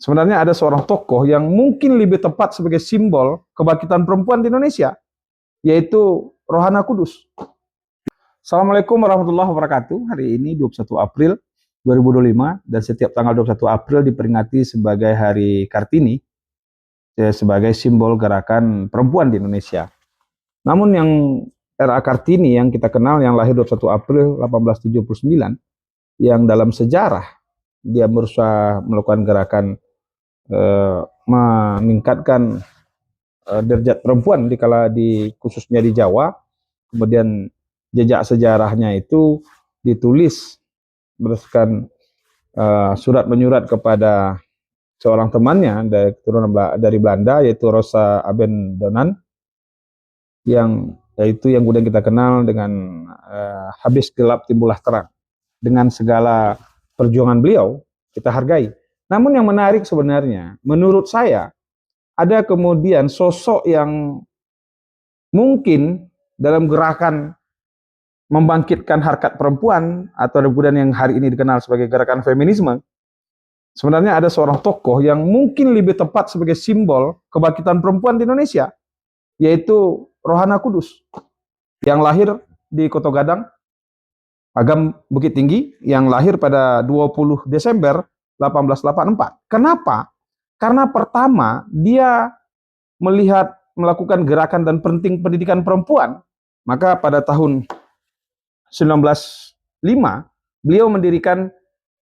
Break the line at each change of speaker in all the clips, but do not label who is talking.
Sebenarnya ada seorang tokoh yang mungkin lebih tepat sebagai simbol kebangkitan perempuan di Indonesia, yaitu Rohana Kudus. Assalamualaikum warahmatullahi wabarakatuh. Hari ini 21 April 2025 dan setiap tanggal 21 April diperingati sebagai Hari Kartini, sebagai simbol gerakan perempuan di Indonesia. Namun yang RA Kartini yang kita kenal yang lahir 21 April 1879, yang dalam sejarah dia berusaha melakukan gerakan meningkatkan derajat perempuan khususnya di Jawa. Kemudian jejak sejarahnya itu ditulis berdasarkan surat menyurat kepada seorang temannya dari Belanda, yaitu Rosa Abendonan, yang kemudian kita kenal dengan habis gelap timbullah terang. Dengan segala perjuangan beliau kita hargai. Namun yang menarik sebenarnya, menurut saya, ada kemudian sosok yang mungkin dalam gerakan membangkitkan harkat perempuan, atau kemudian yang hari ini dikenal sebagai gerakan feminisme. Sebenarnya ada seorang tokoh yang mungkin lebih tepat sebagai simbol kebangkitan perempuan di Indonesia, yaitu Rohana Kudus, yang lahir di Kota Gadang, Agam Bukit Tinggi, yang lahir pada 20 Desember 1884. Kenapa? Karena pertama, dia melakukan gerakan dan penting pendidikan perempuan. Maka pada tahun 1905, beliau mendirikan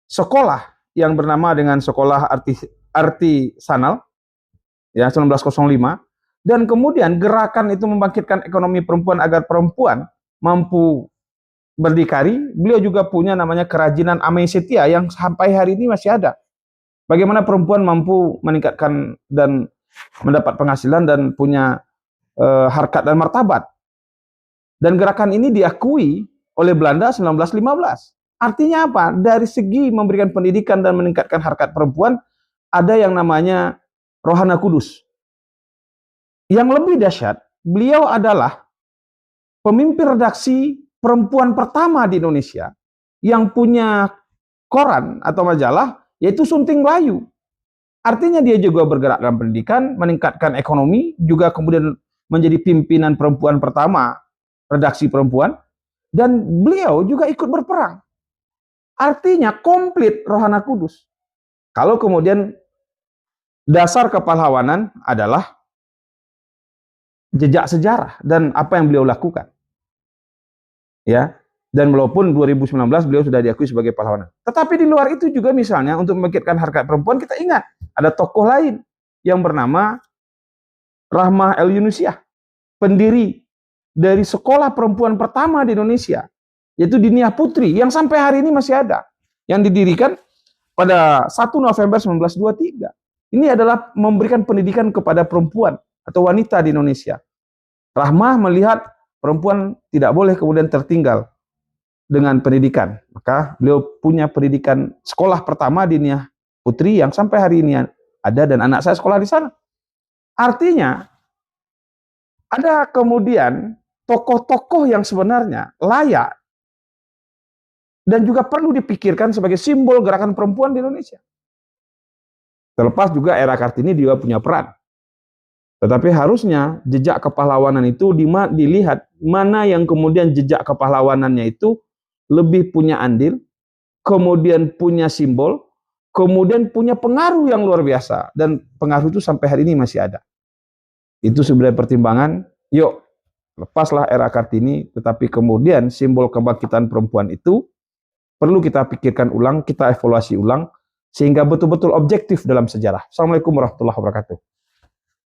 sekolah yang bernama dengan Sekolah Artisanal, ya, 1905. Dan kemudian gerakan itu membangkitkan ekonomi perempuan agar perempuan mampu berdikari. Beliau juga punya namanya kerajinan Amai Setia yang sampai hari ini masih ada. Bagaimana perempuan mampu meningkatkan dan mendapat penghasilan dan punya harkat dan martabat. Dan gerakan ini diakui oleh Belanda 1915. Artinya apa? Dari segi memberikan pendidikan dan meningkatkan harkat perempuan, ada yang namanya Rohana Kudus. Yang lebih dahsyat, beliau adalah pemimpin redaksi perempuan pertama di Indonesia yang punya koran atau majalah, yaitu Sunting Melayu. Artinya dia juga bergerak dalam pendidikan, meningkatkan ekonomi, juga kemudian menjadi pimpinan perempuan pertama, redaksi perempuan, dan beliau juga ikut berperang. Artinya komplit Rohana Kudus. Kalau kemudian dasar kepahlawanan adalah jejak sejarah dan apa yang beliau lakukan. Ya, dan walaupun 2019 beliau sudah diakui sebagai pahlawan. Tetapi di luar itu juga, misalnya untuk membangkitkan harkat perempuan, kita ingat ada tokoh lain yang bernama Rahmah El Yunusiah, pendiri dari sekolah perempuan pertama di Indonesia, yaitu Diniyah Putri, yang sampai hari ini masih ada, yang didirikan pada 1 November 1923. Ini adalah memberikan pendidikan kepada perempuan atau wanita di Indonesia. Rahmah melihat perempuan tidak boleh kemudian tertinggal dengan pendidikan. Maka beliau punya pendidikan sekolah pertama Diniyah Putri yang sampai hari ini ada, dan anak saya sekolah di sana. Artinya, ada kemudian tokoh-tokoh yang sebenarnya layak dan juga perlu dipikirkan sebagai simbol gerakan perempuan di Indonesia. Terlepas juga era Kartini juga punya peran. Tetapi harusnya jejak kepahlawanan itu dilihat mana yang kemudian jejak kepahlawanannya itu lebih punya andil, kemudian punya simbol, kemudian punya pengaruh yang luar biasa. Dan pengaruh itu sampai hari ini masih ada. Itu sebenarnya pertimbangan, yuk lepaslah era Kartini, tetapi kemudian simbol kebangkitan perempuan itu perlu kita pikirkan ulang, kita evaluasi ulang, sehingga betul-betul objektif dalam sejarah. Assalamualaikum warahmatullahi wabarakatuh.